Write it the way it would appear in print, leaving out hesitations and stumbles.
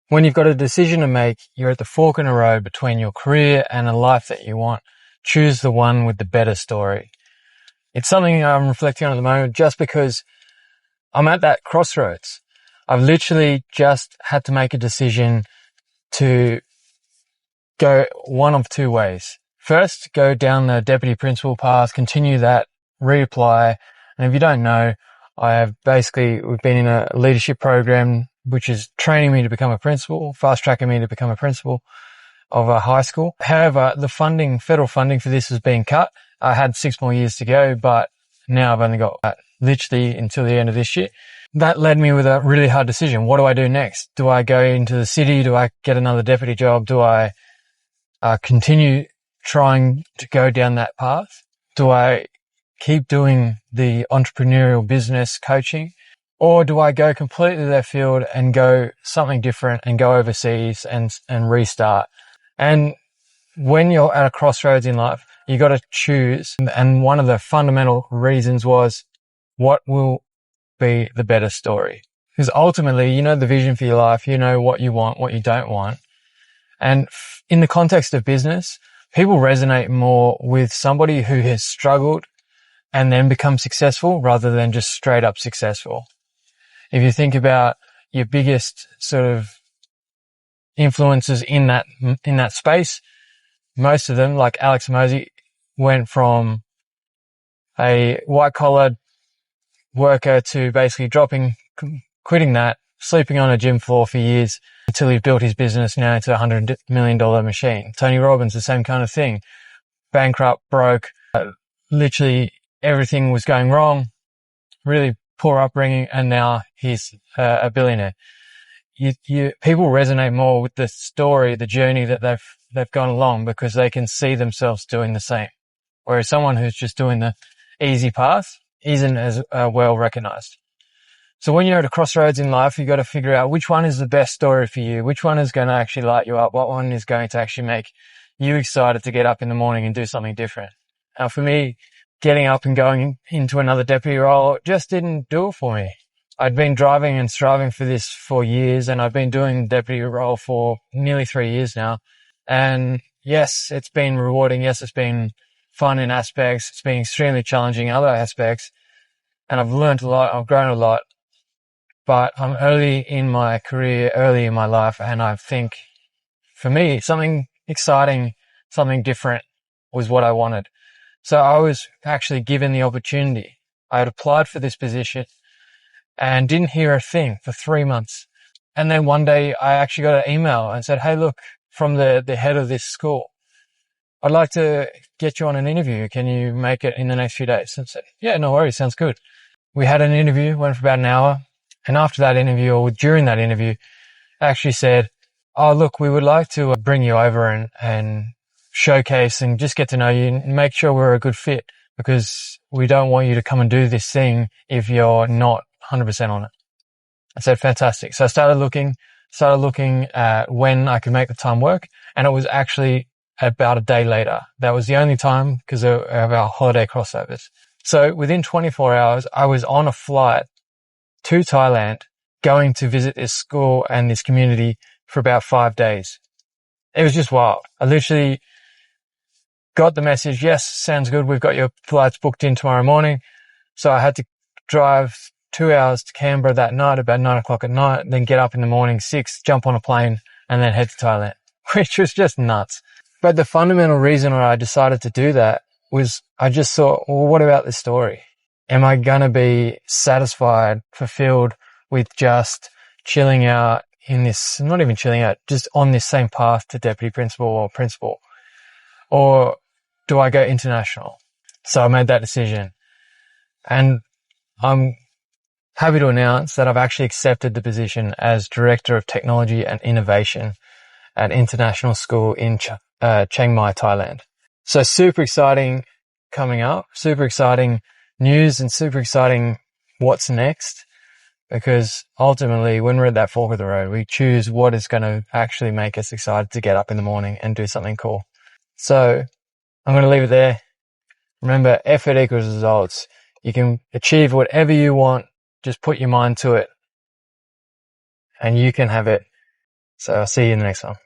When you've got a decision to make, you're at the fork in the road between your career and a life that you want. Choose the one with the better story. It's something I'm reflecting on at the moment just because I'm at that crossroads. I've literally just had to make a decision to go one of two ways. First, go down the deputy principal path, continue that, reapply. And if you don't know, we've been in a leadership program which is training me to become a principal, fast tracking me to become a principal of a high school. However, the federal funding for this has been cut. I had 6 more years to go, but now I've only got literally until the end of this year. That led me with a really hard decision. What do I do next? Do I go into the city? Do I get another deputy job? Do I continue trying to go down that path? Do I keep doing the entrepreneurial business coaching? Or do I go completely left field and go something different and go overseas and restart? And when you're at a crossroads in life, you got to choose. And one of the fundamental reasons was, what will be the better story? Because ultimately, you know the vision for your life, you know what you want, what you don't want. And in the context of business, people resonate more with somebody who has struggled and then become successful rather than just straight up successful. If you think about your biggest sort of influences in that space, most of them, like Alex Mosey, went from a white-collared worker to basically quitting that, sleeping on a gym floor for years until he built his business now into a $100 million machine. Tony Robbins, the same kind of thing. Bankrupt, broke, literally everything was going wrong, really poor upbringing, and now he's a billionaire. People resonate more with the story, the journey that they've gone along, because they can see themselves doing the same. Whereas someone who's just doing the easy path isn't as well recognized. So when you're at a crossroads in life, you've got to figure out which one is the best story for you, which one is going to actually light you up, what one is going to actually make you excited to get up in the morning and do something different. Now, for me, getting up and going into another deputy role just didn't do it for me. I'd been driving and striving for this for years, and I've been doing the deputy role for nearly 3 years now. And yes, it's been rewarding. Yes, it's been fun in aspects. It's been extremely challenging in other aspects. And I've learned a lot. I've grown a lot. But I'm early in my career, early in my life, and I think for me, something exciting, something different was what I wanted. So I was actually given the opportunity. I had applied for this position and didn't hear a thing for 3 months. And then one day I actually got an email and said, "Hey, look, from the head of this school, I'd like to get you on an interview. Can you make it in the next few days?" And I said, "Yeah, no worries. Sounds good." We had an interview, went for about an hour. And after that interview, or during that interview, I actually said, "Oh, look, we would like to bring you over and showcase and just get to know you and make sure we're a good fit, because we don't want you to come and do this thing if you're not 100% on it." I said, "Fantastic." So I started looking at when I could make the time work. And it was actually about a day later. That was the only time because of our holiday crossovers. So within 24 hours, I was on a flight to Thailand, going to visit this school and this community for about 5 days. It was just wild. I literally got the message, "Yes, sounds good. We've got your flights booked in tomorrow morning." So I had to drive 2 hours to Canberra that night, about 9 o'clock at night, then get up in the morning, 6, jump on a plane, and then head to Thailand, which was just nuts. But the fundamental reason why I decided to do that was I just thought, well, what about this story? Am I going to be satisfied, fulfilled with just chilling out in this, not even chilling out, just on this same path to deputy principal or principal? Or do I go international? So I made that decision. And I'm happy to announce that I've actually accepted the position as Director of Technology and Innovation at International School in Chiang Mai, Thailand. So super exciting coming up, super exciting news and super exciting what's next, because ultimately when we're at that fork of the road, we choose what is going to actually make us excited to get up in the morning and do something cool. So I'm going to leave it there. Remember, effort equals results. You can achieve whatever you want. Just put your mind to it and you can have it. So I'll see you in the next one.